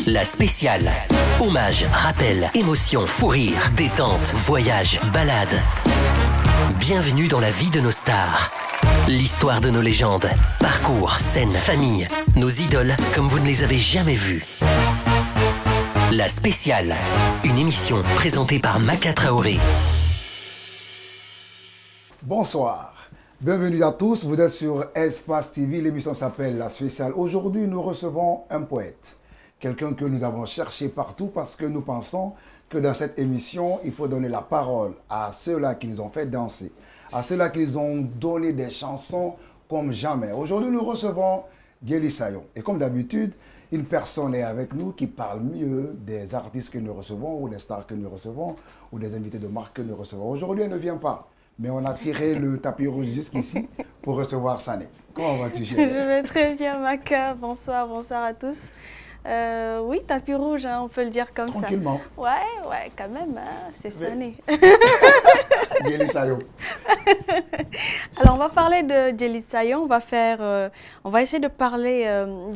La spéciale. Hommage, rappel, émotion, fou rire, détente, voyage, balade. Bienvenue dans la vie de nos stars. L'histoire de nos légendes. Parcours, scènes, famille. Nos idoles comme vous ne les avez jamais vues. La spéciale. Une émission présentée par Maka Traoré. Bonsoir. Bienvenue à tous. Vous êtes sur Espace TV. L'émission s'appelle La Spéciale. Aujourd'hui, nous recevons un poète. Quelqu'un que nous avons cherché partout parce que nous pensons que dans cette émission, il faut donner la parole à ceux-là qui nous ont fait danser, à ceux-là qui nous ont donné des chansons comme jamais. Aujourd'hui, nous recevons Djely Sayon. Et comme d'habitude, une personne est avec nous qui parle mieux des artistes que nous recevons, ou des stars que nous recevons, ou des invités de marque que nous recevons. Aujourd'hui, elle ne vient pas, mais on a tiré le tapis rouge jusqu'ici pour recevoir Sané. Comment vas-tu, chérie? Je vais très bien, Maka. Bonsoir à tous. Oui, tapis rouge, hein, on peut le dire comme Tranquillement. ça. Ouais, quand même, hein, c'est Sané. Djely Sayon. Alors, on va parler de Djely Sayon. On va essayer de parler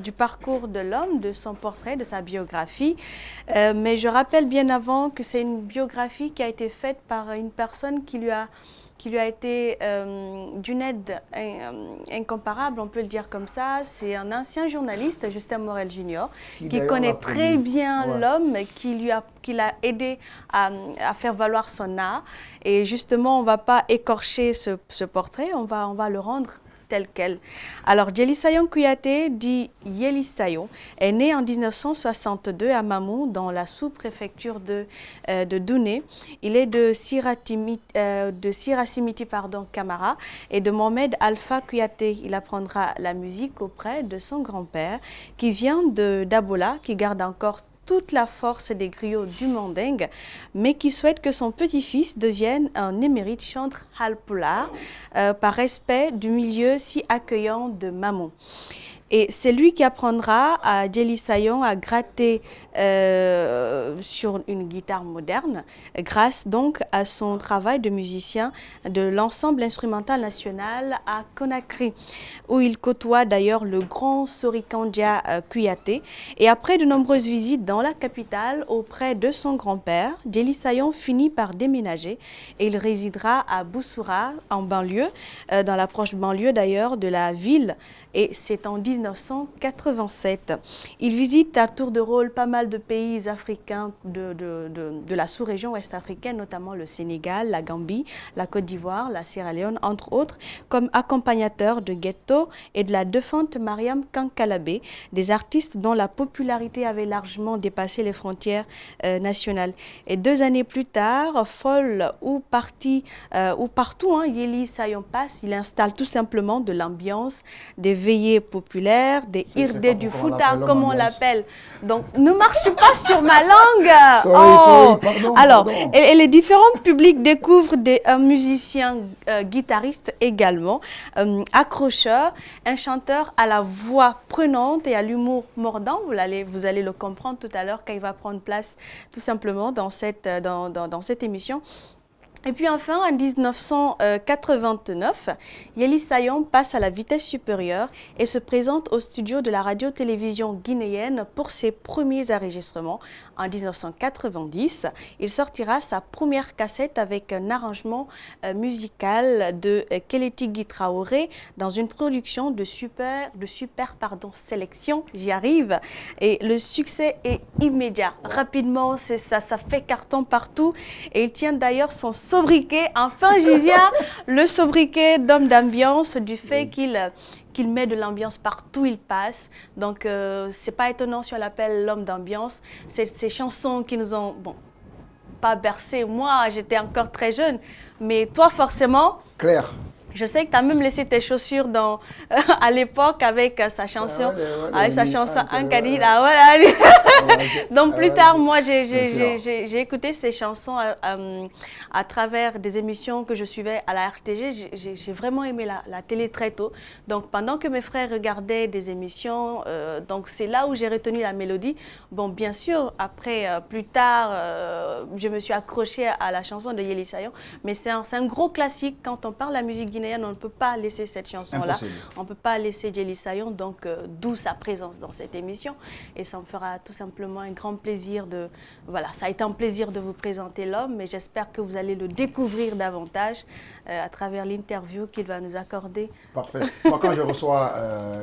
du parcours de l'homme, de son portrait, de sa biographie. Mais je rappelle bien avant que c'est une biographie qui a été faite par une personne qui lui a été d'une aide incomparable, on peut le dire comme ça. C'est un ancien journaliste, Justin Morel Jr., qui connaît très bien l'homme, qui l'a aidé à faire valoir son art. Et justement, on ne va pas écorcher ce portrait, on va le rendre tel quel. Alors, Djely Sayon Kouyaté, dit Djely Sayon, est né en 1962 à Mamou, dans la sous-préfecture de Douné. Il est de Sirasimiti Camara et de Mohamed Alpha Kouyaté. Il apprendra la musique auprès de son grand-père, qui vient d'Abola, qui garde encore toute la force des griots du Mandingue, mais qui souhaite que son petit-fils devienne un émérite chantre Halpulaar, par respect du milieu si accueillant de Mamou. Et c'est lui qui apprendra à Djely Sayon à gratter sur une guitare moderne, grâce donc à son travail de musicien de l'ensemble instrumental national à Conakry, où il côtoie d'ailleurs le grand Sorikandia Kouyaté. Et après de nombreuses visites dans la capitale auprès de son grand-père, Djely Sayon finit par déménager et il résidera à Boussoura, en banlieue, dans la proche banlieue d'ailleurs de la ville. Et c'est en 1987. Il visite à tour de rôle pas mal de pays africains de la sous-région ouest-africaine, notamment le Sénégal, la Gambie, la Côte d'Ivoire, la Sierra Leone, entre autres, comme accompagnateur de Ghetto et de la défunte Mariam Kankalabé, des artistes dont la popularité avait largement dépassé les frontières nationales. Et 2 années plus tard, folle ou partout, Djely Sayon passe, il installe tout simplement de l'ambiance, des veillées populaires, des irdés du Fouta, comme on l'appelle. Donc, ne marche pas sur ma langue. Pardon. Et les différents publics découvrent un musicien guitariste également, accrocheur, un chanteur à la voix prenante et à l'humour mordant. Vous allez le comprendre tout à l'heure quand il va prendre place tout simplement dans cette émission. Et puis enfin, en 1989, Djely Sayon passe à la vitesse supérieure et se présente au studio de la radio-télévision guinéenne pour ses premiers enregistrements. En 1990, il sortira sa première cassette avec un arrangement musical de Kélétigui Traoré dans une production de super sélection. J'y arrive. Et le succès est immédiat. Rapidement, ça fait carton partout. Et il tient d'ailleurs son sobriquet, enfin j'y viens, le sobriquet d'homme d'ambiance, du fait qu'il met de l'ambiance partout où il passe. Donc c'est pas étonnant si on l'appelle l'homme d'ambiance. C'est ces chansons qui nous ont, pas bercé. Moi, j'étais encore très jeune, mais toi forcément. Claire. Je sais que tu as même laissé tes chaussures à l'époque avec sa chanson, Ankadi. Donc plus tard, moi, j'ai écouté ces chansons à travers des émissions que je suivais à la RTG. J'ai vraiment aimé la télé très tôt. Donc pendant que mes frères regardaient des émissions, donc c'est là où j'ai retenu la mélodie. Bon, bien sûr, après, plus tard, je me suis accrochée à la chanson de Djely Sayon, mais c'est un gros classique quand on parle de la musique guinéenne, on ne peut pas laisser cette chanson-là. On ne peut pas laisser Djely Sayon, donc d'où sa présence dans cette émission. Et ça me fera tout simplement un grand plaisir de... Voilà, ça a été un plaisir de vous présenter l'homme, mais j'espère que vous allez le découvrir davantage à travers l'interview qu'il va nous accorder. Parfait. Moi, quand je reçois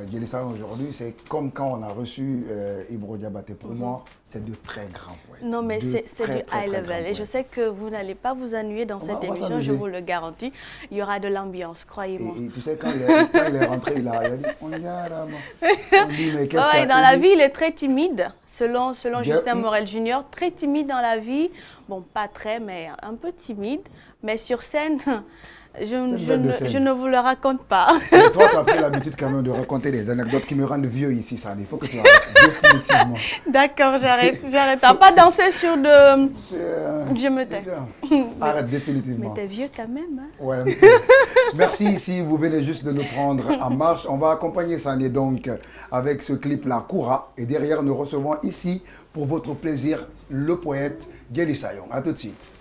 Djely Sayon aujourd'hui, c'est comme quand on a reçu Ibro Diabaté. Pour moi, c'est de très grands poètes. Non, mais c'est du high level. Et je sais que vous n'allez pas vous ennuyer dans cette émission, je vous le garantis. Il y aura de l'ambiance, croyez-moi. Et tu sais, quand il est rentré, il a dit, on y a là, on dit, mais qu'est-ce qu'il y a? Dans la vie, il est très timide, selon Justin Morel Jr., très timide dans la vie. Bon, pas très, mais un peu timide. Mais sur scène... Je ne vous le raconte pas. Et toi, tu as pris l'habitude quand même de raconter des anecdotes qui me rendent vieux ici, ça. Il faut que tu arrêtes définitivement. D'accord, j'arrête. T'as pas dansé sur de... Je me tais. Arrête définitivement. Mais t'es vieux quand même. Hein? Ouais. Merci, si vous venez juste de nous prendre en marche. On va accompagner Sané donc avec ce clip-là, Koura. Et derrière, nous recevons ici, pour votre plaisir, le poète Djely Sayon. A tout de suite.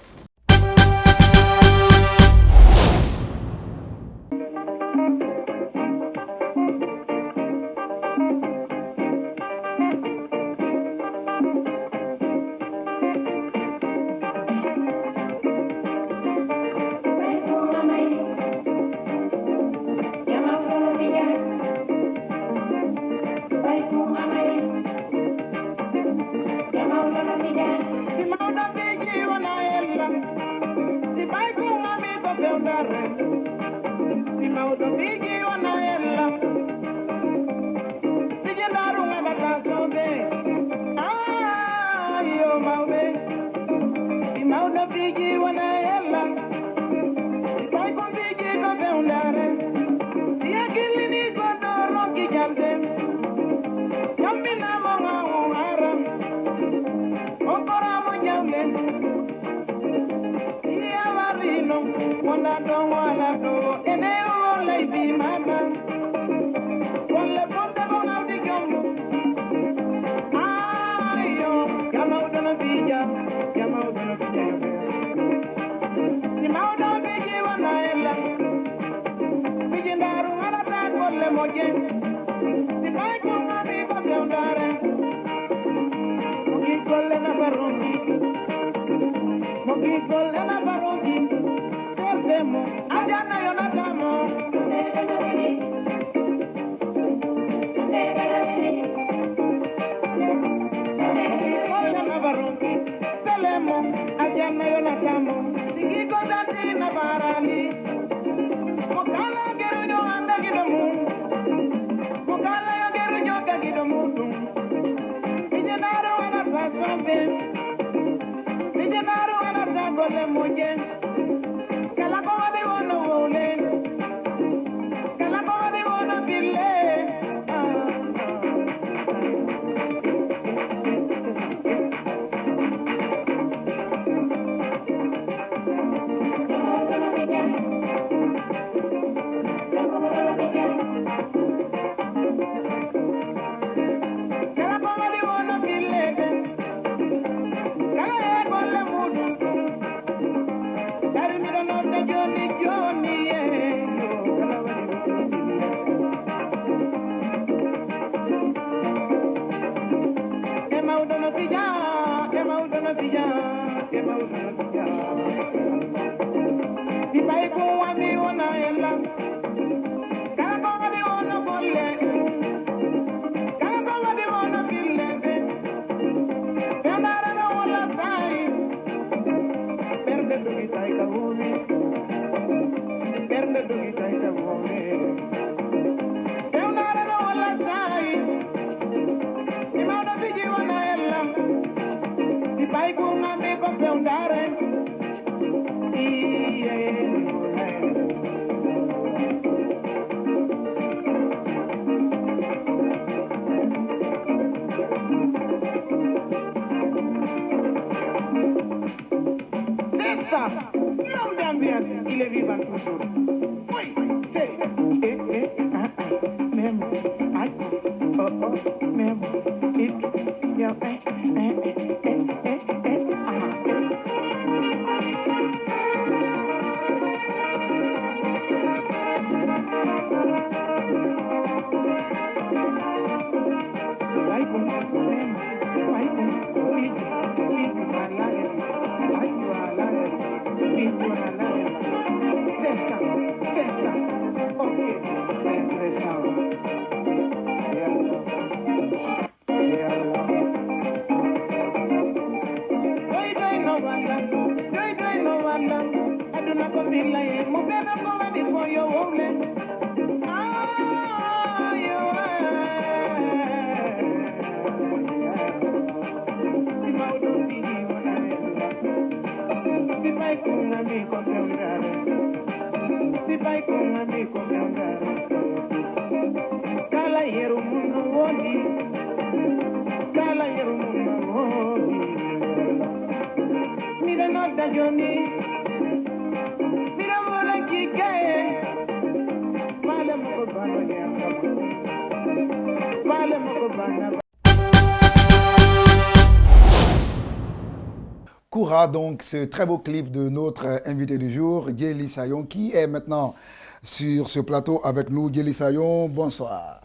Koura, donc ce très beau clip de notre invité du jour, Guéli Sayon, qui est maintenant sur ce plateau avec nous. Guéli Sayon, bonsoir.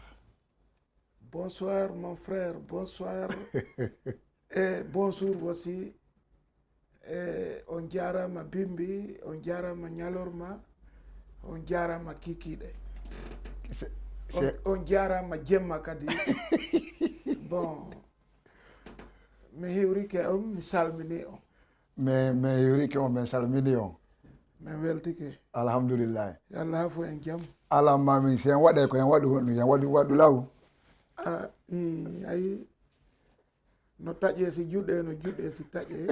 Bonsoir mon frère, bonsoir. Et bonjour aussi. On jarama bimbi, on jarama nyalorma, on jarama kikide. On jarama jemma kadi. Bon, mi hiwri ke mi salmini on. Mais hiwri ke on mi salmini on. Mi welti ke. Alhamdulillah. Yalla fo en jam. Ala mami sen wade ko en wadu law. Ayi no taƴe si juɗe no juɗe si taƴe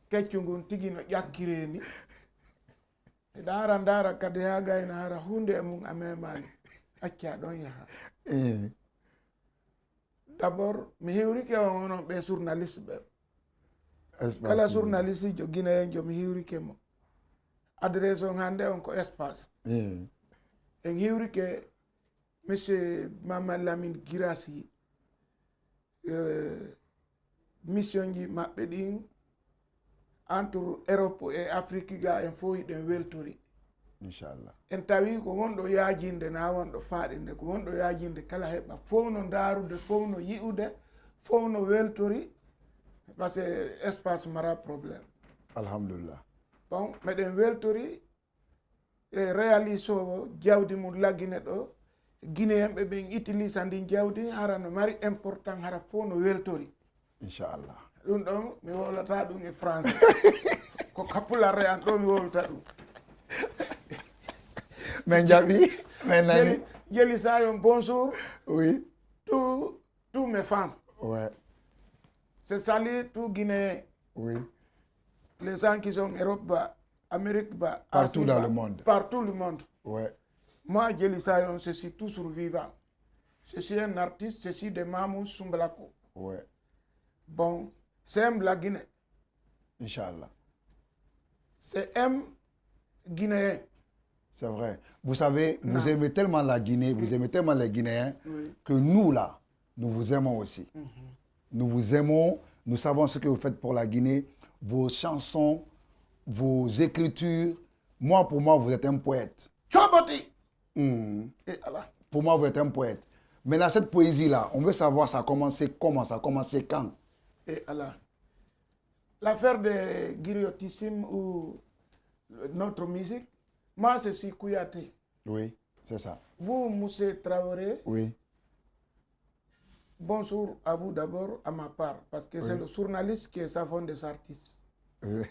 keccu ngun tigi no ƴakkireni ndara kadi ha gayna hara hunde e mum a memani acca ɗon yaha d'abord mi hiwrike on onon ɓe journaliste ɓe kala journaliste jo guinéen jo mi hiwrike mo adresse on hande on ko espace en hiwrike monsieur Mamadou Lamine Guirassy mission ji maɓɓe ɗin entre Europe et Afrique ga en fof yiɗen weltori inchallah en tawi ko wonɗo yaajinde na wonɗo faaɗinde ko wonɗo yaajinde kala heɓa fof no ndaarude fof no yi'ude fof no weltori par ce que espace mara probléme alhamdulillah bon meɗen weltori e réalise o jawdi mum laggine ɗo guinéen ɓe ɓen utilise ndin jawdi hara no mari important hara fof no weltori inchallah ɗum ɗon mi wolata ɗum e français ko kappulare an ɗo mi wolta ɗum men jaɓi men nani Guéli Sayon bonjour oui tous mes femmes ouais c'est salut tout Guinéen oui les gens qui sont Europe ba Amérique ba partout Asie, dans ba, le monde partout le monde ouais moi Guéli Sayon je suis toujours vivant je suis un artiste je suis de Mamou Soumbalako ouais bon c'est la Guinée inchallah c'est Guinéen. C'est vrai. Vous savez, vous aimez tellement la Guinée, vous aimez tellement les Guinéens, que nous, là, nous vous aimons aussi. Nous vous aimons, nous savons ce que vous faites pour la Guinée, vos chansons, vos écritures. Moi, pour moi, vous êtes un poète. Choboti! Et Allah. Pour moi, vous êtes un poète. Maintenant, cette poésie-là, on veut savoir ça a commencé comment, ça a commencé quand. Et Allah. L'affaire de griottissime ou notre musique, moi, je suis Kouyaté. Oui, c'est ça. Vous, Moussé Traoré, oui. Bonjour à vous d'abord, à ma part, parce que c'est le journaliste qui est savant des artistes. Oui.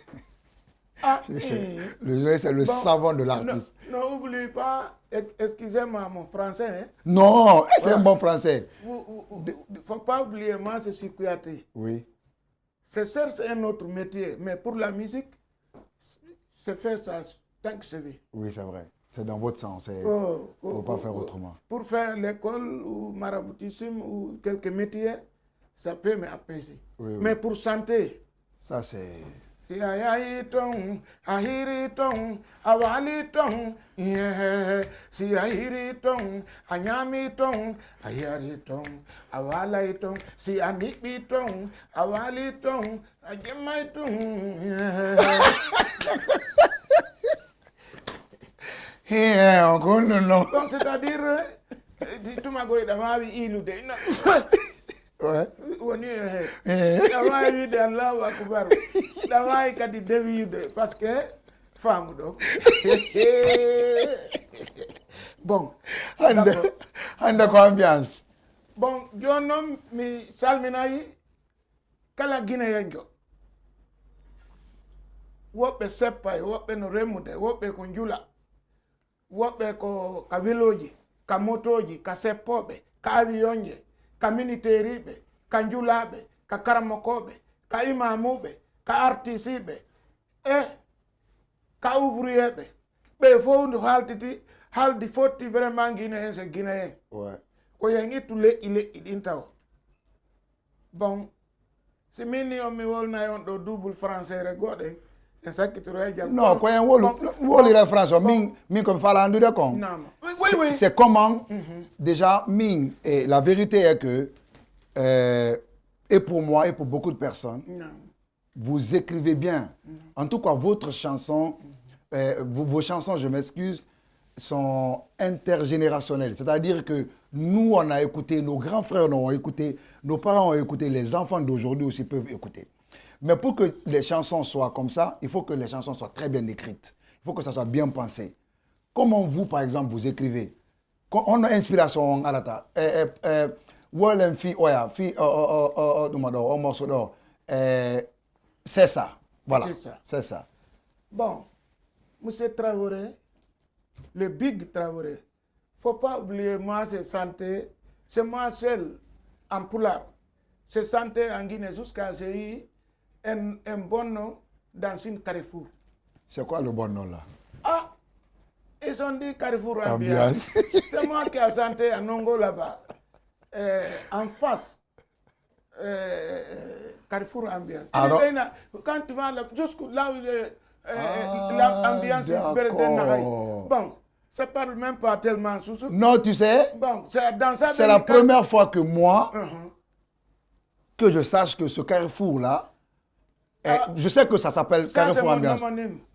Ah, le journaliste, c'est le savant de l'artiste. N'oublie pas, excusez-moi mon français. Hein. Non, c'est un bon français. Il ne faut pas oublier, moi, je suis Kouyaté. Oui. C'est certes un autre métier, mais pour la musique, c'est faire ça tant que c'est vrai. Oui, c'est vrai. C'est dans votre sens. Il ne faut pas faire autrement. Pour faire l'école ou maraboutisme ou quelques métiers, ça peut m'apaiser. Oui, mais pour santé, ça c'est... Si ayahiton, ahiriton, awaliton, si ahiriton, anyamiton, ayariton, awalaiton, si anipiton, awaliton, ajemaiton. Non. Donc c'est-à-dire, tu m'as dit d'avoir ilu de. wi de Allahu akbar da way kadi dewiide parce que faamu ɗo bon hande ko ambiance bon joni noon mi salminayi kala guinéyenjo woɓɓe seppay woɓɓe no remude woɓɓe ko njula woɓɓe ko ka weloji ka motoji ka seppoɓe ka avionje ka militaire ɓe ka njulaɓe ka karamokoɓe ka imamuɓe ka artisiɓe e ka ouvrier ɓe ɓe fof ndu haaldi fotti vraiment guinéen c'est guinéen ko yen ittu leƴƴi ɗin taw bon si minni on mi wolnayi on ɗo double français re goɗen en sakkitoro e jam non ko yen wolire français min komi fala andude kon c'est comment déjà min et la vérité est que et pour moi et pour beaucoup de personnes vous écrivez bien en tout cas votre chanson vos chansons, je m'excuse, sont intergénérationnelles. C'est-à-dire que nous, on a écouté, nos grands frères ont écouté, nos parents ont écouté, les enfants d'aujourd'hui aussi peuvent écouter. Mais pour que les chansons soient comme ça, il faut que les chansons soient très bien écrites. Il faut que ça soit bien pensé. Comment vous, par exemple, vous écrivez? On a inspiration à la ta. C'est ça. Voilà. C'est ça. Bon. Monsieur Traoré, le big Traoré, faut pas oublier, moi c'est santé, c'est moi seul en Poulard, c'est santé en Guinée jusqu'à j'ai eu un bon nom dans une Carrefour. C'est quoi le bon nom là? Ah, ils ont dit Carrefour Ambiance. C'est moi qui ai santé à Nongo là-bas, en face. Carrefour Ambiance. Alors, quand tu vas jusqu'à là où il est, l'ambiance bon, ça parle même pas tellement sous. Non, tu sais, bon, dans ça, c'est la première fois que moi, que je sache que ce carrefour-là, je sais que ça s'appelle Carrefour Ambiance.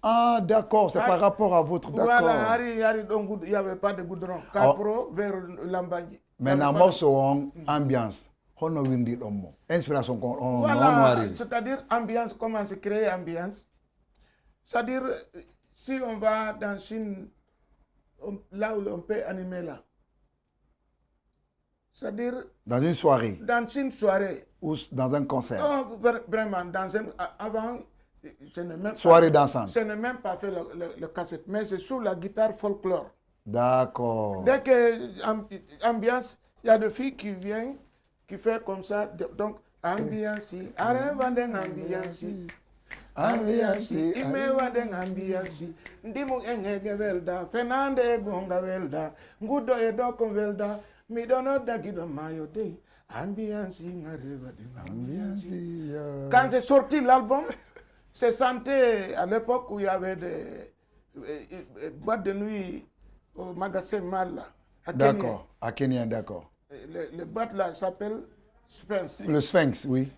Ah, d'accord, c'est par rapport à votre... Voilà, il n'y avait pas de goudron. Capro vers Lambadji. Maintenant, morceau Ambiance. Inspiration. Voilà, c'est-à-dire ambiance, comment se créer ambiance. C'est-à-dire, si on va dans une... là où on peut animer là. C'est-à-dire... Dans une soirée. Dans une soirée. Ou dans un concert. Oh, vraiment, dans un... Avant, ce n'est même soirée dansante. Ce n'est même pas fait le cassette, mais c'est sur la guitare folklore. D'accord. Dès que ambiance, il y a des filles qui viennent, qui font comme ça. Donc, ambiance, arrêtez ambiance. Ambiansi, imewa den ambiansi, ndimu engege velda, fenande gonga velda, ngudo edoko velda, midono dagido mayo de, ambiansi ngareva den ambiansi. Quand c'est sorti l'album, c'est santé à l'époque où il y avait des boîtes de nuit au magasin Mal. D'accord, à Kenya, d'accord. Le boîte là s'appelle Sphinx. Le Sphinx, oui.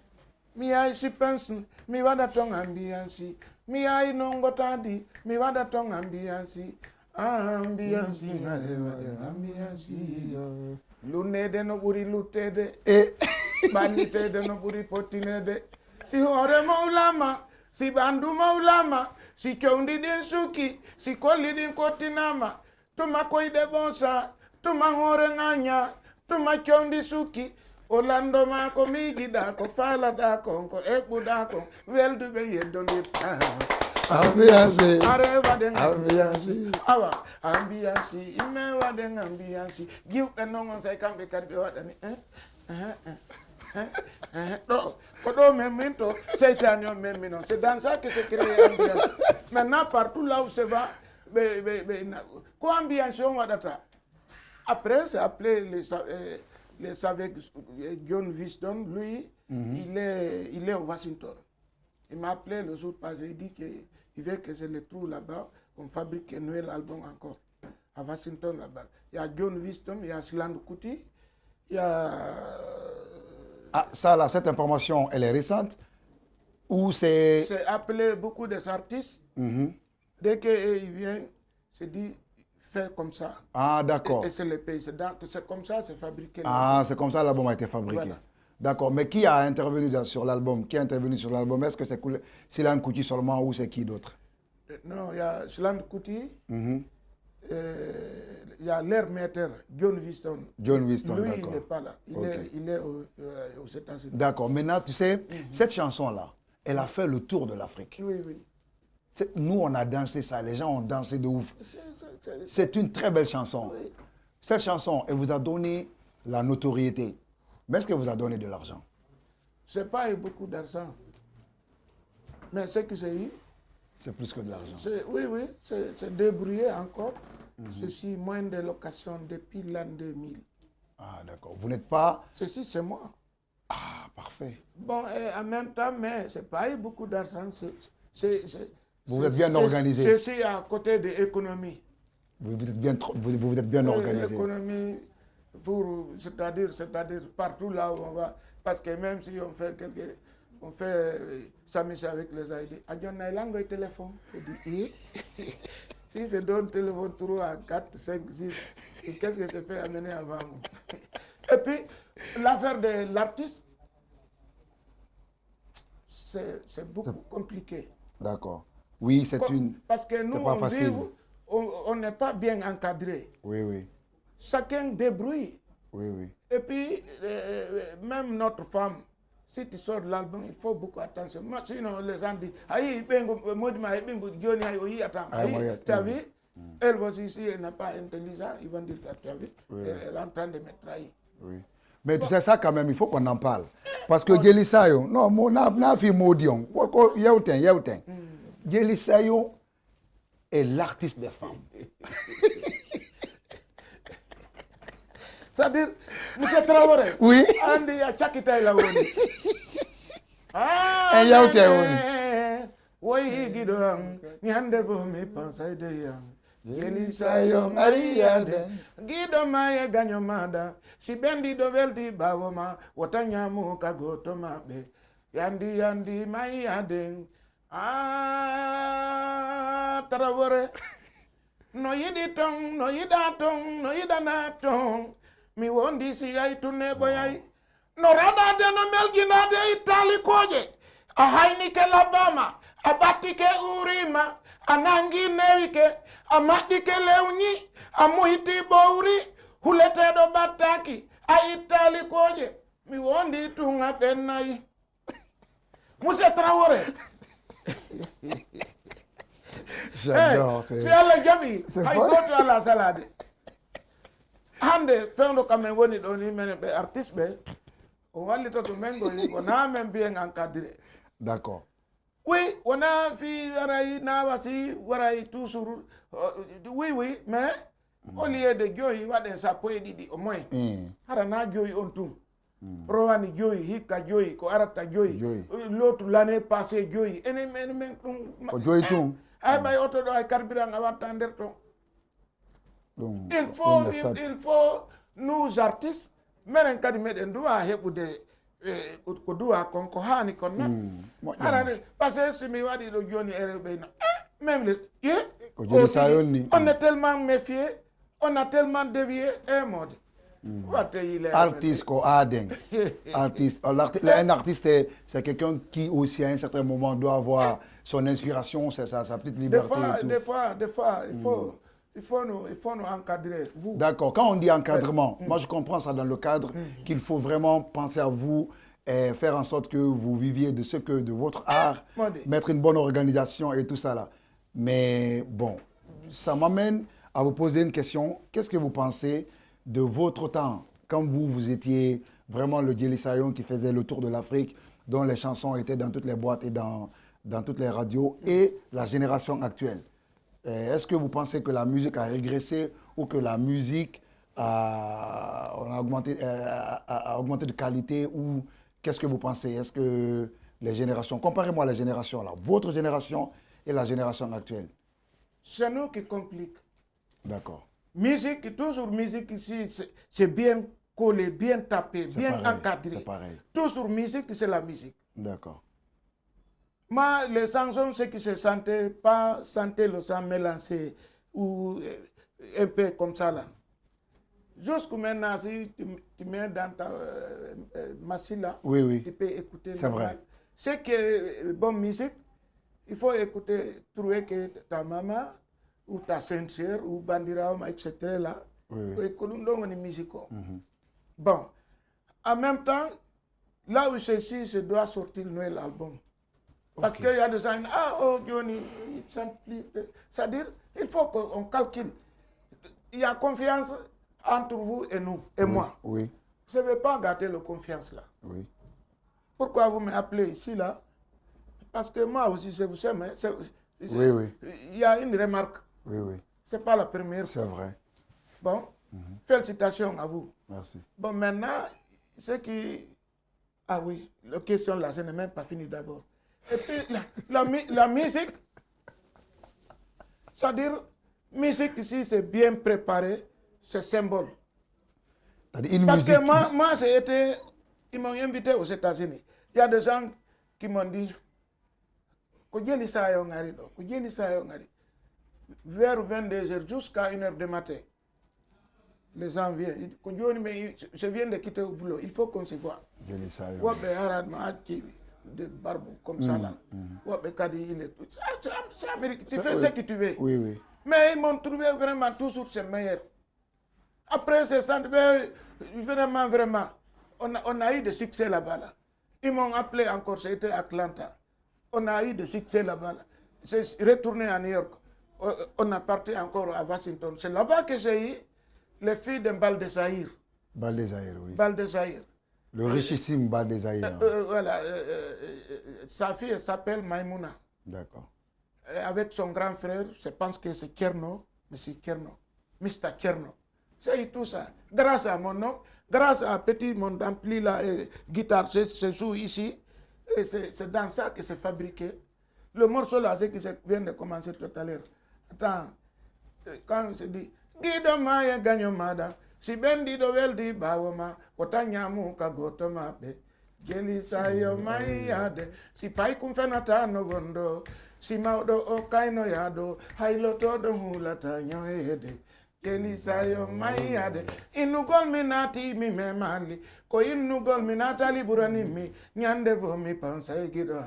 Mi ai si pensi, mi vada tong ambiansi. Mi ai non gotandi, mi vada tong ambiansi. Ambiansi, ambiansi. Lunede no buri lutede. Banditede no buri potinede. Si hore maulama, si bandu maulama, si chondi din suki, si koli din kotinama. Tuma koide bonsa, tuma hore nganya, tuma chondi suki. Orlando mako migi dako fala dako ko ebu dako weldu be yedonde ambiance areva den ambiance awa ambiance imewa den ambiance giw be nongon say kambe kadbe wadani do ko do memento seytane on memino c'est dans ça que se crée ambiance maintenant partout là où se va ko ambiance on wadata après c'est appelé avec John Wisdom, lui, il est au Washington. Il m'a appelé le jour passé, il dit qu'il veut que je le trouve là-bas, on fabrique un nouvel album encore, à Washington là-bas. Il y a John Wisdom, il y a Siland Kuti, il y a... Ah, ça là, cette information, elle est récente ou c'est... C'est appelé beaucoup des artistes, dès qu'il vient, c'est dit... fait comme ça. Ah, d'accord. Et c'est le pays. C'est comme ça, c'est fabriqué. Ah, c'est comme ça l'album a été fabriqué. Voilà. D'accord, mais qui a intervenu sur l'album? Qui a intervenu sur l'album? Est-ce que c'est Silan Kuti seulement ou c'est qui d'autre? Non, il y a Silan Kuti, il y a l'air maître, John Winston. John Winston, lui, d'accord. il n'est pas là, il est aux États-Unis. D'accord, maintenant, tu sais, cette chanson-là, elle a fait le tour de l'Afrique. Oui, oui. Nous, on a dansé ça, les gens ont dansé de ouf. C'est une très belle chanson. Oui. Cette chanson, elle vous a donné la notoriété. Mais est-ce qu'elle vous a donné de l'argent? Ce n'est pas eu beaucoup d'argent. Mais ce que j'ai eu, c'est plus que de l'argent. Oui, oui, c'est débrouillé encore. Je suis moins de location depuis l'an 2000. Ah, d'accord. Vous n'êtes pas... Ceci, c'est moi. Ah, parfait. Bon, et en même temps, mais ce n'est pas eu beaucoup d'argent. Vous êtes bien organisé. Je suis à côté de l'économie. Vous êtes bien organisé. L'économie, c'est-à-dire partout là où on va. Parce que même si on fait s'amuser avec les ID, on a langue et téléphone. Si je donne téléphone 3, 4, 5, 6, qu'est-ce que je peux amener avant vous? Et puis, l'affaire de l'artiste, c'est beaucoup compliqué. D'accord. Oui, parce que nous, on n'est pas bien encadré. Oui, oui. Chacun débrouille. Oui, oui. Et puis, même notre femme, si tu sors de l'album, il faut beaucoup attention. Moi, sinon, les gens disent, tu as vu? Elle aussi, si elle n'est pas intelligente, ils vont dire, tu as vu? Oui. Elle est en train de me trahir. Oui. Mais tu sais ça quand même, il faut qu'on en parle. Parce que Jelisayo, non, n'a fait maudion. Jelisayo est l'artiste des femmes. C'est-à-dire, M. Traoré. Oui. Andi ya chakita ila woni. Ah, yaute woni. Woi gidong, ni hande bo mi pansai de yang. Jelisayo Maria de. Gido maye ganyo mada. Si bendi do veldi bawoma, watanya mu kagoto mabe. Yandi mai adeng. Ah, Traoré. No yidi tong, no yida tong, no yida na tong. Mi wondi si ay tune boyay. No rada de no melgina de Itali koje. A haini ke labama, a bati ke urima, a nangi nevike, a mati ke leuni, a muhiti bouri, hulete do bataki, a Itali koje. Mi wondi tunga tenai. Moussa Traoré. J'adore. C'est la gabi. I go to la salade. Hande fendo kame woni do ni men be artiste be. O wali to mengo ni na men bien encadré. D'accord. Oui, on a fi warai na wasi warai toujours. Oui, mais au lieu de joy waden sa poe didi au moins. Hara na joy on tout. Rowani joy, hika joy, ko arata joy. L'autre l'année passée joy. Ene men joy tout. Ay bay auto do ay carburant avant tender to. Il faut nous artistes meren kadi meden duwa hebude ko duwa konko hani kon na. Parce que si mi wadi do joni erbe na. Même les on est tellement méfié, on a tellement dévié un mode. Artiste ko adeng. Artiste. Un artiste c'est quelqu'un qui aussi à un certain moment doit avoir son inspiration, sa petite liberté. Des fois, il faut nous encadrer. D'accord. Quand on dit encadrement, moi je comprends ça dans le cadre qu'il faut vraiment penser à vous et faire en sorte que vous viviez de votre art, mettre une bonne organisation et tout ça là. Mais bon, ça m'amène à vous poser une question. Qu'est-ce que vous pensez de votre temps, quand vous étiez vraiment le Jelisayo qui faisait le tour de l'Afrique, dont les chansons étaient dans toutes les boîtes et dans toutes les radios, et la génération actuelle? Est-ce que vous pensez que la musique a régressé ou que la musique a augmenté de qualité, ou qu'est-ce que vous pensez? Est-ce que les générations, comparez-moi les générations là, votre génération et la génération actuelle? C'est nous qui complique. D'accord. Musique, toujours musique ici, c'est bien collé, bien tapé, bien encadré. C'est pareil. Toujours musique, c'est la musique. D'accord. Moi, les chansons, ceux qui se sentaient pas, sentaient le sang mélangé ou un peu comme ça là. Jusqu'à maintenant, si tu mets dans ta machine là, tu peux écouter. C'est vrai. C'est que bonne musique, il faut écouter, trouver que ta maman ou ta sœur ou Bandira, etc. là, écouter une musique. Bon, en même temps, là où je suis, je dois sortir le nouvel album. Parce qu'il y a des gens, Johnny, c'est-à-dire, il faut qu'on calcule. Il y a confiance entre vous et nous, et moi. Oui. Je ne vais pas gâter la confiance là. Oui. Pourquoi vous m'appelez ici là? Parce que moi aussi, je vous aime. Il y a une remarque. Oui. Ce n'est pas la première fois. C'est vrai. Bon, félicitations à vous. Merci. Bon, maintenant, ce qui... Ah oui, la question là, je n'ai même pas fini d'abord. Et puis, la musique, c'est-à-dire, musique ici, c'est bien préparé, c'est symbole. Parce que moi j'ai été, ils m'ont invité aux États-Unis. Il y a des gens qui m'ont dit, vers 22h jusqu'à 1h du matin, les gens viennent. Mais je viens de quitter au boulot, il faut qu'on se voit. De barbe comme ça là. C'est Amérique, tu fais ce que tu veux. Oui. Mais ils m'ont trouvé vraiment toujours c'est meilleur. Après ces centres, vraiment, on a eu de succès là-bas. Là. Ils m'ont appelé encore, c'était à Atlanta. On a eu de succès là-bas. Là. J'ai retourné à New York. On a parti encore à Washington. C'est là-bas que j'ai eu les filles de Bal de Zahir. Bal de Zahir, oui. Bal de Zahir. Le richissime Bal de Zahir. Voilà. Sa fille s'appelle Maïmouna. D'accord. Avec son grand frère, je pense que c'est Kerno, M. Kerno, Mr. Kerno. C'est tout ça. Grâce à mon nom, grâce à petit mon ampli là, guitare, je joue ici. Et c'est dans ça que c'est fabriqué. Le morceau là, c'est qui vient de commencer tout à l'heure. Attends, quand on se dit, Guido Maya Ganyomada, si ben di dovel di bawama, otanyamu kagotoma be, geli sayo mayade, si pai kumfenata no gondo, si maudo o kaino yado, hailo todo hulata nyoede. Kelisayo mayade inugol minati mi memali ko inugol minatali burani mi nyande vo mi pansa gido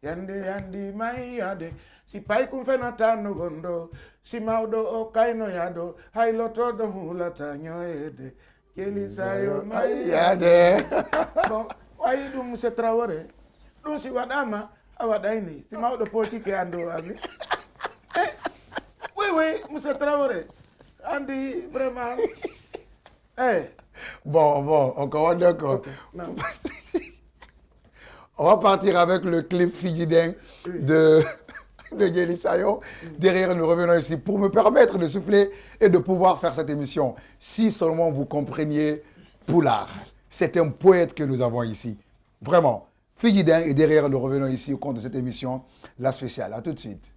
yandi mayade si pai kum fenata no gondo si maudo o kaino yado hailo todo hulata nyoede kelisayo mayade bon wayi dum se Traoré dum si wadama awadaini si maudo poti ke ando ami oui monsieur Traoré Andy, vraiment. Bon, encore d'accord. Okay, on va partir avec le clip Figidin de Guéli Sayo. Derrière, nous revenons ici pour me permettre de souffler et de pouvoir faire cette émission. Si seulement vous compreniez Poulard. C'est un poète que nous avons ici. Vraiment. Figidin, et derrière, nous revenons ici au compte de cette émission, la spéciale. À tout de suite.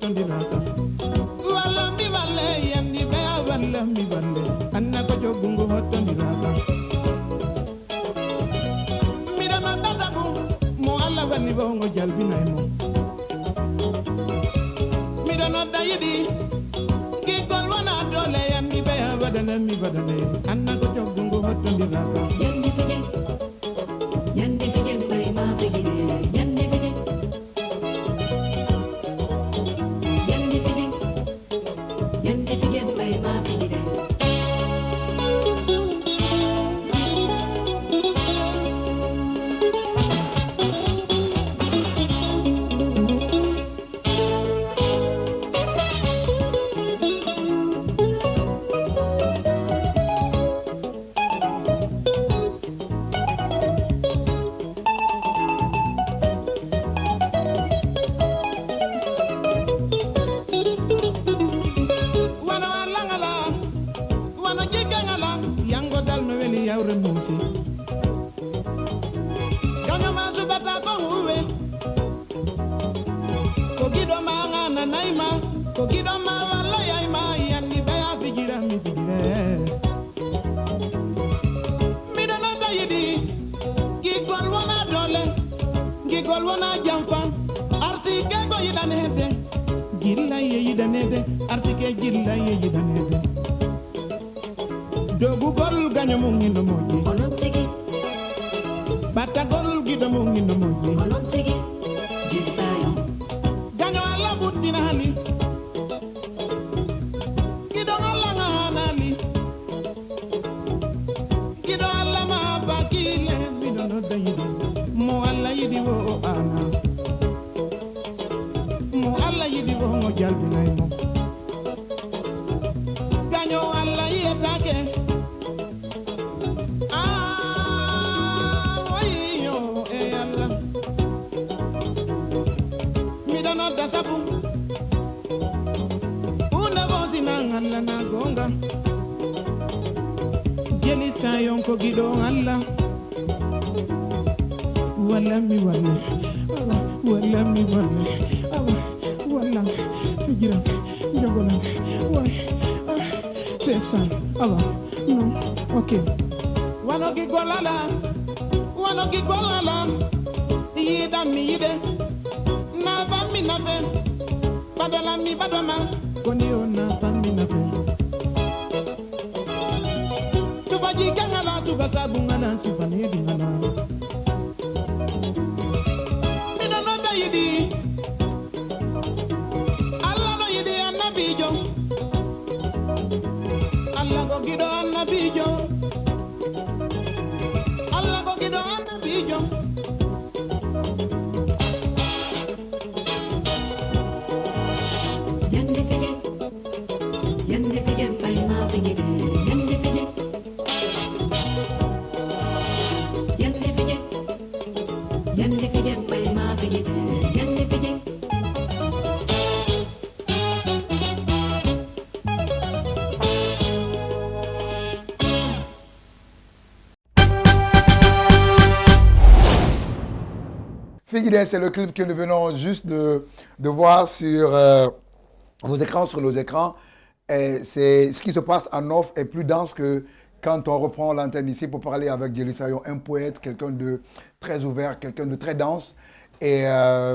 Tondina anna ko jogungo hotto niraka mira ma tatabu mo alla vanni bongo jalbinay mo mira no dayidi ki gol wana dole yandi be badana mi badane anna ko jogungo hotto niraka yandi fije bay ma begide yandi fije bay ma begide dogu gol ganyo mungindo moji onontigi bata gol gido mungindo moji onontigi jisayo ganyo alla buddina hani gido alla nganali gido alla ma bakile binono dayidi mo alla yidi wo ana mo alla yidi wo mo jalbinay mo ganyo alla yetake dasabu una vozi nangalla na gonga jeli sayon ko gido alla wala mi wala wala fijira jogola way c'est ça aba non okay wano gi golala yida mi yide na bambi na fe badala mi badama koni ona bambi na fe tuba jigangala tuba sabungana tuba nedingana mina no dayidi alla no yidi annabijo alla go gido annabijo alla go gido annabijo Figuidès, c'est le clip que nous venons juste de voir sur vos écrans, sur nos écrans. Et c'est ce qui se passe en off est plus dense que quand on reprend l'antenne ici pour parler avec Djely Sayon, un poète, quelqu'un de très ouvert, quelqu'un de très dense. Et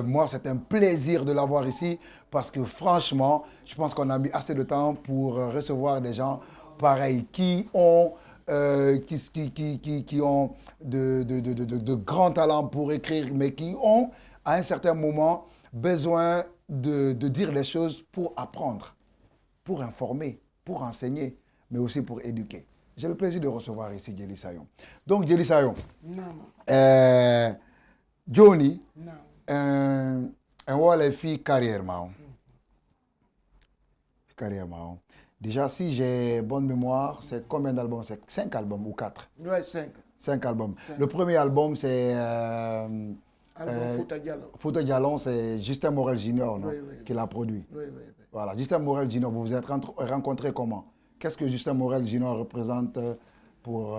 moi, c'est un plaisir de l'avoir ici parce que franchement, je pense qu'on a mis assez de temps pour recevoir des gens pareils qui ont de grands talents pour écrire, mais qui ont, à un certain moment, besoin de dire les choses pour apprendre, pour informer, pour enseigner, mais aussi pour éduquer. J'ai le plaisir de recevoir ici Djely Sayon. Donc, Djely Sayon, Johnny, un wall fille carrière, Déjà, si j'ai bonne mémoire, c'est combien d'albums? C'est 5 albums ou 4? Ouais, 5. 5 albums. 5. Le premier album, c'est... Fouta Diallo, c'est Justin Morel Jr. Non, qui l'a produit. Oui. Voilà, Justin Morel Jr., vous vous êtes rencontrés comment? Qu'est-ce que Justin Morel Jr. représente pour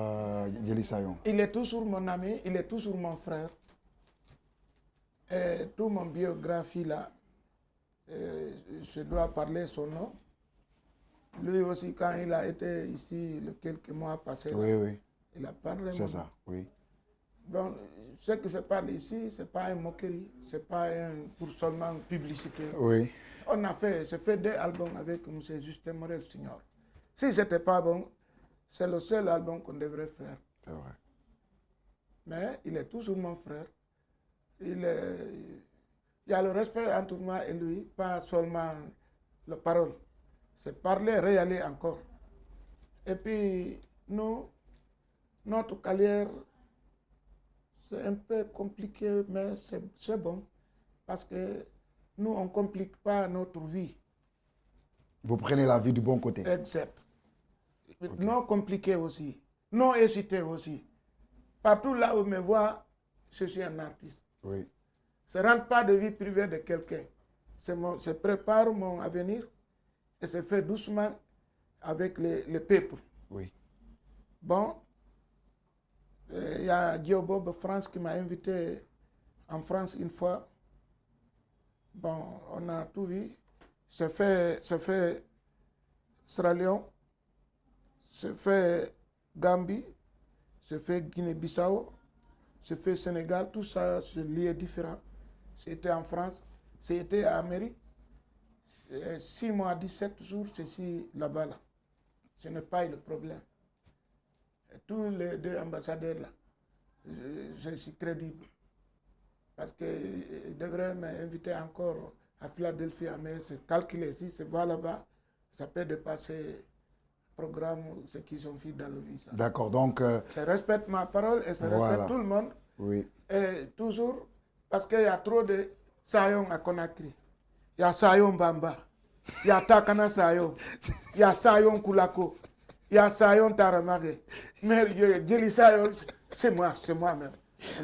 Djely Sayon? Il est toujours mon ami, il est toujours mon frère. Et toute mon biographie là, je dois parler son nom. Lui aussi, quand il a été ici, les quelques mois passés, Oui, oui. il a parlé. C'est ça, oui. Donc, ce que je parle ici, ce n'est pas une moquerie, ce n'est pas pour seulement publicité. Oui. J'ai fait 2 albums avec M. Justin Morel Signor. Si ce n'était pas bon, c'est le seul album qu'on devrait faire. C'est vrai. Mais il est toujours mon frère. Il y a le respect entre moi et lui, pas seulement la parole. C'est parler, réaler encore. Et puis, nous, notre carrière, c'est un peu compliqué, mais c'est bon. Parce que nous, on ne complique pas notre vie. Vous prenez la vie du bon côté. Exact. Okay. Non compliqué aussi. Non hésité aussi. Partout là où on me voit, je suis un artiste. Oui. Je ne rentre pas de vie privée de quelqu'un. Je prépare mon avenir et je fais doucement avec le peuple. Oui. Bon, il y a Guillaume Bob France qui m'a invité en France une fois. Bon, on a tout vu. Je fais Sierra Leone, je fais Gambie, je fais Guinée-Bissau, je fais Sénégal, tout ça, c'est lié différent. J'étais en France, j'étais en Amérique, 6 mois, 17 jours, je suis là-bas. Là. Je n'ai pas eu le problème. Et tous les 2 ambassadeurs là, je suis crédible. Parce qu'ils devraient m'inviter encore à Philadelphie, mais c'est calculé. Si c'est voir là-bas, ça peut dépasser le programme, ce qu'ils ont fait dans le visa. D'accord, donc... Je respecte ma parole et je respecte tout le monde. Oui. Et toujours, parce qu'il y a trop de Sayong à Conakry. Il y a Sayong Bamba. Il y a Takana Sayong. Il y a Sayong Kulako. Il y a Sayong Taramare. Mais Djeli Sayong, c'est moi-même.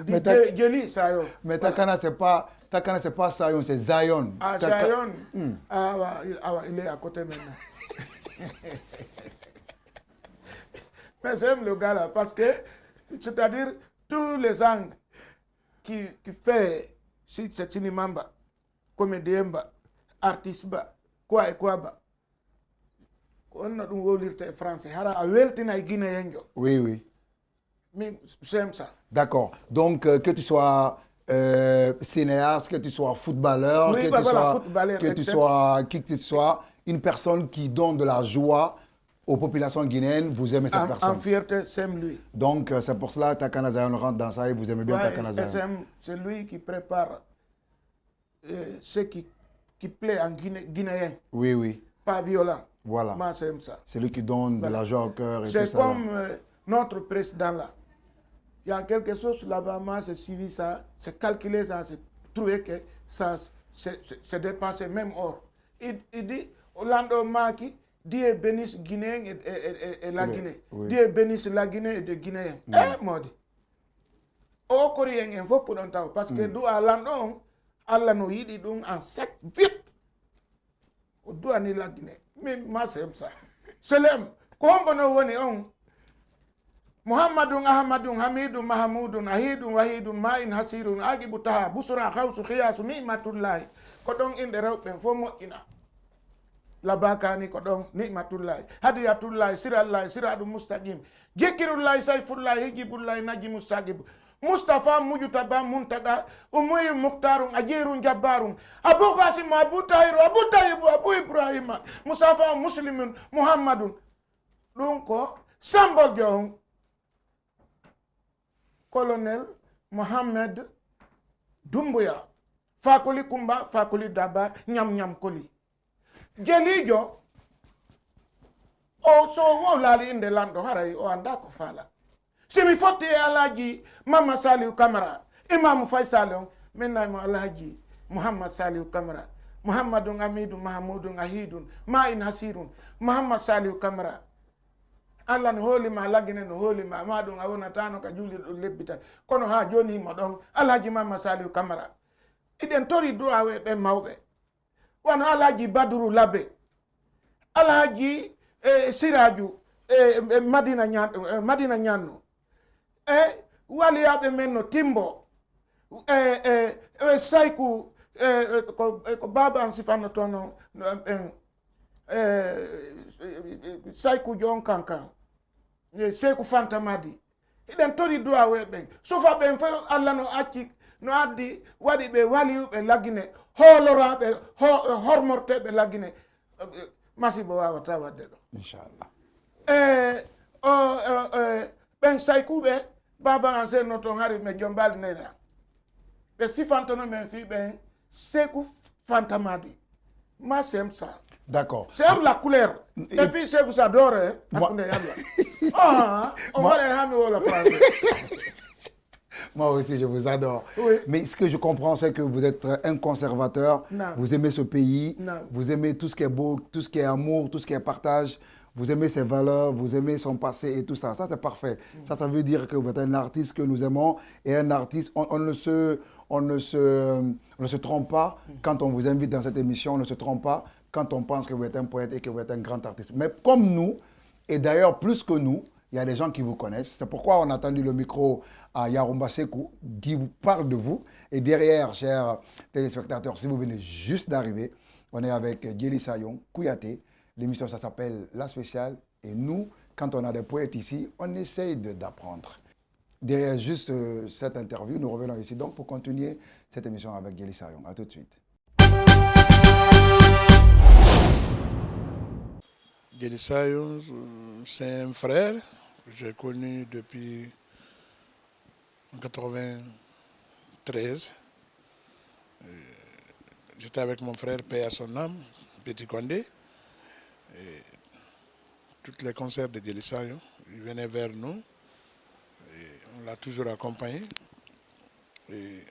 Mais Takana, c'est pas Zion, c'est Zion. Ah, Zion. Il est à côté maintenant. Mais j'aime le gars là parce que, c'est-à-dire, tous les angles qui fait c'est cinéma, comédien, artiste, quoi et quoi. On a un français. Oui, oui. Mais j'aime ça. D'accord. Donc, que tu sois cinéaste, que tu sois footballeur, oui, que tu sois qui que tu sois, une personne qui donne de la joie aux populations guinéennes, vous aimez cette personne. En fierté, j'aime lui. Donc, c'est pour cela que Takana Zion rentre dans ça et vous aimez bien Takana Zion. C'est lui qui prépare ce qui plaît en guinéen. Oui, oui. Pas violent. Voilà. Moi, j'aime ça. C'est lui qui donne de la joie au cœur et tout ça. C'est comme notre président là. Il y a quelque chose là-bas, moi j'ai suivi ça, c'est calculé ça, c'est trouvé que ça c'est dépassé même or. Il dit, Orlando Maki, Dieu bénisse Guinée et la Guinée. Oui. Dieu bénisse la Guinée et les Guinéens. Moi dit. Au Coréen, il faut pour l'entendre, parce que nous, à l'Andon, Allah nous dit en sec, vite. Au doigt de la Guinée. Mais moi j'aime ça. C'est l'aime. Comment on est Muhammadun Ahmadun Hamidun Mahamudun Ahidun Wahidun Ma'in Hasirun Agibu Taha Busura Khawsu Khiyasu Ni'matullahi Kodong in the rope and fomo ina Labakani Kodong Ni'matullahi Hadiyatullahi Sirallahi Siradu Mustaqim Gekirullahi Saifullahi Hijibullahi Naji Mustaqib Mustafa Mujutaba Muntaga Umuyi Mukhtarun Ajirun Jabbarun Abu Qasim Abu Tahiru Abu Tayyib Abu Ibrahima Musafa Muslimun Muhammadun Donc Sambol Jong Colonel Mohamed Doumbouya Fakoli Kumba Fakoli Daba Nyam Koli Jelijo O so wo lali in the land harai o anda ko fala Simi foti alaji Mama Saliu Kamara Imam Faisal menna mo alaji Muhammad Saliu Kamara Muhammadun Amidun Mahamudun Ahidun Ma'in Hasirun Muhammad Saliu Kamara Allah no holi ma lagine no holi ma madun awona tano ka juli lebbita kono ha joni mo don Alhaji Mama Saliu Kamara iden tori do awe be mawbe wana Alhaji Baduru Labe Alhaji Siraju Madina Nyano wali abe menno Timbo Saiku ko baba ansifano tono Saiku John Kankan, Seku Fantamadi. Iden tori do awe ben. So fa ben fa Allah no acci no addi wadi be wali be lagine holora be hormorte be lagine masibo wa tawade do. Inshallah. Ben Saiku be baba anse no to hari me jombal nena. Be sifantono men fi ben Seku Fantamadi. Ma sem ça. D'accord. C'est la couleur. Et puis, je vous adore. On va les ramener la phrase. Moi aussi, je vous adore. Oui. Mais ce que je comprends, c'est que vous êtes un conservateur. Non. Vous aimez ce pays. Non. Vous aimez tout ce qui est beau, tout ce qui est amour, tout ce qui est partage. Vous aimez ses valeurs, vous aimez son passé et tout ça. Ça, c'est parfait. Ça veut dire que vous êtes un artiste que nous aimons. Et un artiste, on ne se trompe pas quand on vous invite dans cette émission. On ne se trompe pas quand on pense que vous êtes un poète et que vous êtes un grand artiste. Mais comme nous, et d'ailleurs plus que nous, il y a des gens qui vous connaissent. C'est pourquoi on a tendu le micro à Yarumba Sekou, qui vous parle de vous. Et derrière, chers téléspectateurs, si vous venez juste d'arriver, on est avec Djely Sayon Kouyaté. L'émission, ça s'appelle La Spéciale. Et nous, quand on a des poètes ici, on essaye d'apprendre. Derrière juste cette interview, nous revenons ici donc pour continuer cette émission avec Djely Sayon. A tout de suite. Djely Sayon, c'est un frère que j'ai connu depuis 1993. J'étais avec mon frère, paix à son âme, Petit Condé. Et tous les concerts de Djely Sayon, il venait vers nous. Et on l'a toujours accompagné. Et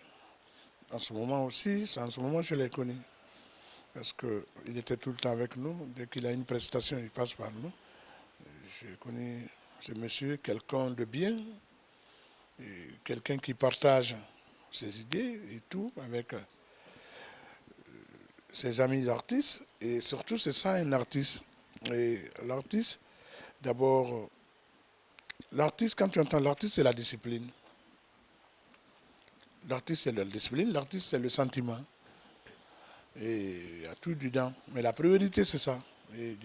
en ce moment aussi, c'est en ce moment que je l'ai connu. Parce qu'il était tout le temps avec nous. Dès qu'il a une prestation, il passe par nous. J'ai connu ce monsieur, quelqu'un de bien, quelqu'un qui partage ses idées et tout avec ses amis artistes. Et surtout, c'est ça un artiste. Et l'artiste, d'abord, l'artiste, quand tu entends l'artiste, c'est la discipline. L'artiste, c'est la discipline. L'artiste, c'est le sentiment. Et il y a tout dedans. Mais la priorité, c'est ça. Et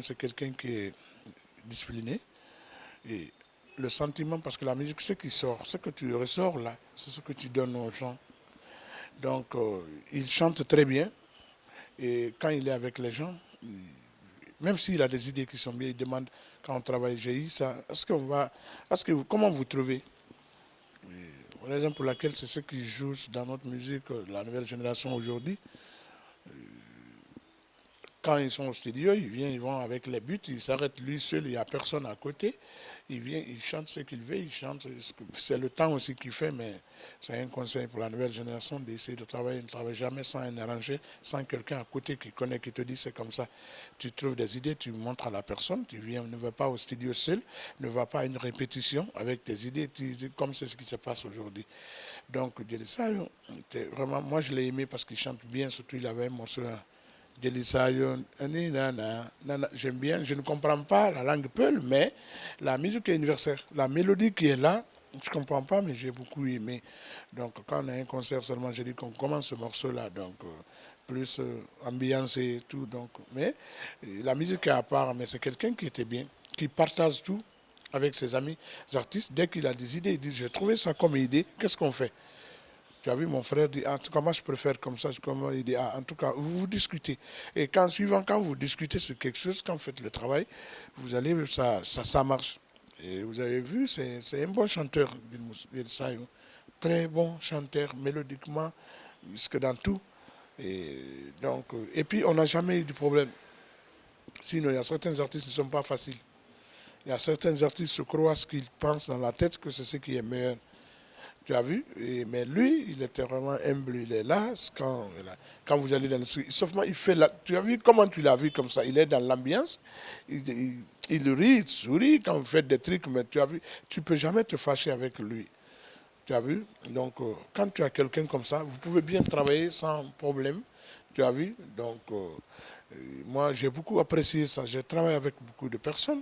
c'est quelqu'un qui est discipliné. Et le sentiment, parce que la musique, ce qui sort, ce que tu ressors là, c'est ce que tu donnes aux gens. Donc, il chante très bien. Et quand il est avec les gens, même s'il a des idées qui sont bien, il demande, quand on travaille, j'ai eu ça, comment vous trouvez? La raison pour laquelle c'est ce qui joue dans notre musique, la nouvelle génération aujourd'hui. Quand ils sont au studio, ils vont avec les buts, ils s'arrêtent lui seul, il n'y a personne à côté. Il vient, il chante ce qu'il veut, il chante. C'est le temps aussi qu'il fait, mais c'est un conseil pour la nouvelle génération d'essayer de travailler. Ne travaille jamais sans un arrangé, sans quelqu'un à côté qui connaît, qui te dit c'est comme ça. Tu trouves des idées, tu montres à la personne, tu viens, ne va pas au studio seul, ne va pas à une répétition avec tes idées, comme c'est ce qui se passe aujourd'hui. Donc, Djely Sayon, vraiment, moi je l'ai aimé parce qu'il chante bien, surtout il avait un morceau. Djely Sayon, j'aime bien, je ne comprends pas la langue Peul, mais la musique est universelle. La mélodie qui est là, je ne comprends pas, mais j'ai beaucoup aimé. Donc quand on a un concert seulement, j'ai dit qu'on commence ce morceau-là, donc plus ambiance et tout. Donc, mais la musique est à part, mais c'est quelqu'un qui était bien, qui partage tout avec ses amis artistes. Dès qu'il a des idées, il dit, j'ai trouvé ça comme idée, qu'est-ce qu'on fait? Tu as vu, mon frère dit, en tout cas, moi je préfère comme ça. Il dit, en tout cas, vous discutez. Et quand vous discutez sur quelque chose, quand vous faites le travail, vous allez, ça marche. Et vous avez vu, c'est un bon chanteur, Djely Sayon. Très bon chanteur, mélodiquement, jusque dans tout. Et puis, on n'a jamais eu de problème. Sinon, il y a certains artistes qui ne sont pas faciles. Il y a certains artistes qui se croient ce qu'ils pensent dans la tête que c'est ce qui est meilleur. Tu as vu? Mais lui, il était vraiment humble. Il est là quand vous allez dans le studio. Sauf moi, tu as vu comment tu l'as vu comme ça? Il est dans l'ambiance. Il rit, il sourit quand vous faites des trucs. Mais tu as vu? Tu ne peux jamais te fâcher avec lui. Tu as vu? Donc, quand tu as quelqu'un comme ça, vous pouvez bien travailler sans problème. Tu as vu? Donc, moi, j'ai beaucoup apprécié ça. J'ai travaillé avec beaucoup de personnes.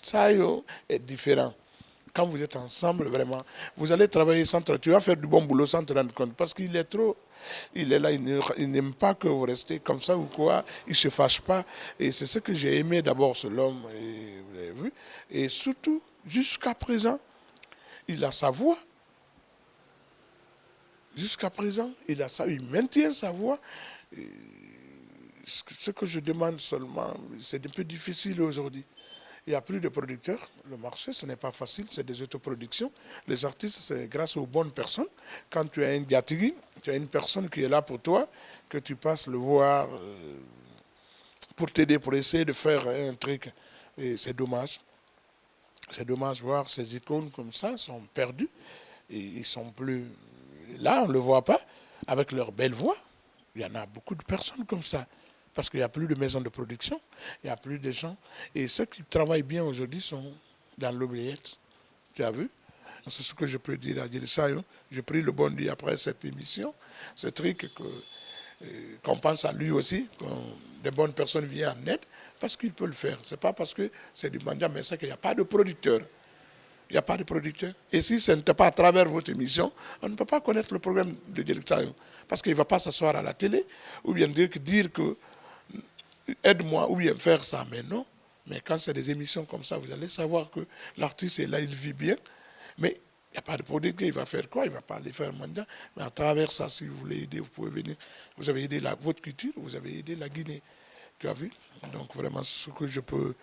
Sayon est différent. Quand vous êtes ensemble, vraiment, vous allez travailler tu vas faire du bon boulot sans te rendre compte. Parce qu'il est trop Il est là, il n'aime pas que vous restez comme ça ou quoi. Il ne se fâche pas. Et c'est ce que j'ai aimé d'abord, ce l'homme, vous avez vu. Et surtout, jusqu'à présent, il a sa voix. Jusqu'à présent, il maintient sa voix. Et ce que je demande seulement, c'est un peu difficile aujourd'hui. Il n'y a plus de producteurs. Le marché, ce n'est pas facile, c'est des autoproductions. Les artistes, c'est grâce aux bonnes personnes. Quand tu as un Diatigi, tu as une personne qui est là pour toi, que tu passes le voir pour t'aider, pour essayer de faire un truc. Et c'est dommage. C'est dommage de voir ces icônes comme ça, sont perdus. Et ils sont plus... Là, on ne le voit pas, avec leur belle voix. Il y en a beaucoup de personnes comme ça. Parce qu'il n'y a plus de maisons de production, il n'y a plus de gens. Et ceux qui travaillent bien aujourd'hui sont dans l'oubliette. Tu as vu? C'est ce que je peux dire à Djelisayo. Je prie le bon Dieu après cette émission. Ce truc qu'on pense à lui aussi, que des bonnes personnes viennent en aide, parce qu'il peut le faire. Ce n'est pas parce que c'est du mandat, mais c'est qu'il n'y a pas de producteur. Il n'y a pas de producteur. Et si ce n'était pas à travers votre émission, on ne peut pas connaître le programme de Djelisayo. Parce qu'il ne va pas s'asseoir à la télé, ou bien dire que aide-moi ou bien faire ça, mais non. Mais quand c'est des émissions comme ça, vous allez savoir que l'artiste est là, il vit bien, mais il n'y a pas de producteur, il va faire quoi? Il ne va pas aller faire mandat. Mais à travers ça, si vous voulez aider, vous pouvez venir. Vous avez aidé votre culture, vous avez aidé la Guinée. Tu as vu? Donc vraiment, ce que je peux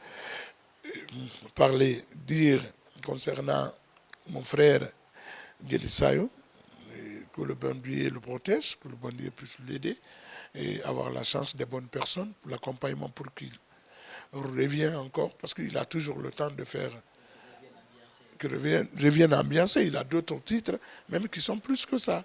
dire concernant mon frère Djelisayo, que le bon Dieu le protège, que le bon Dieu puisse l'aider, et avoir la chance des bonnes personnes pour l'accompagnement pour qu'il revienne encore, parce qu'il a toujours le temps de faire, qu'il revienne ambiancé. Il a d'autres titres, même qui sont plus que ça.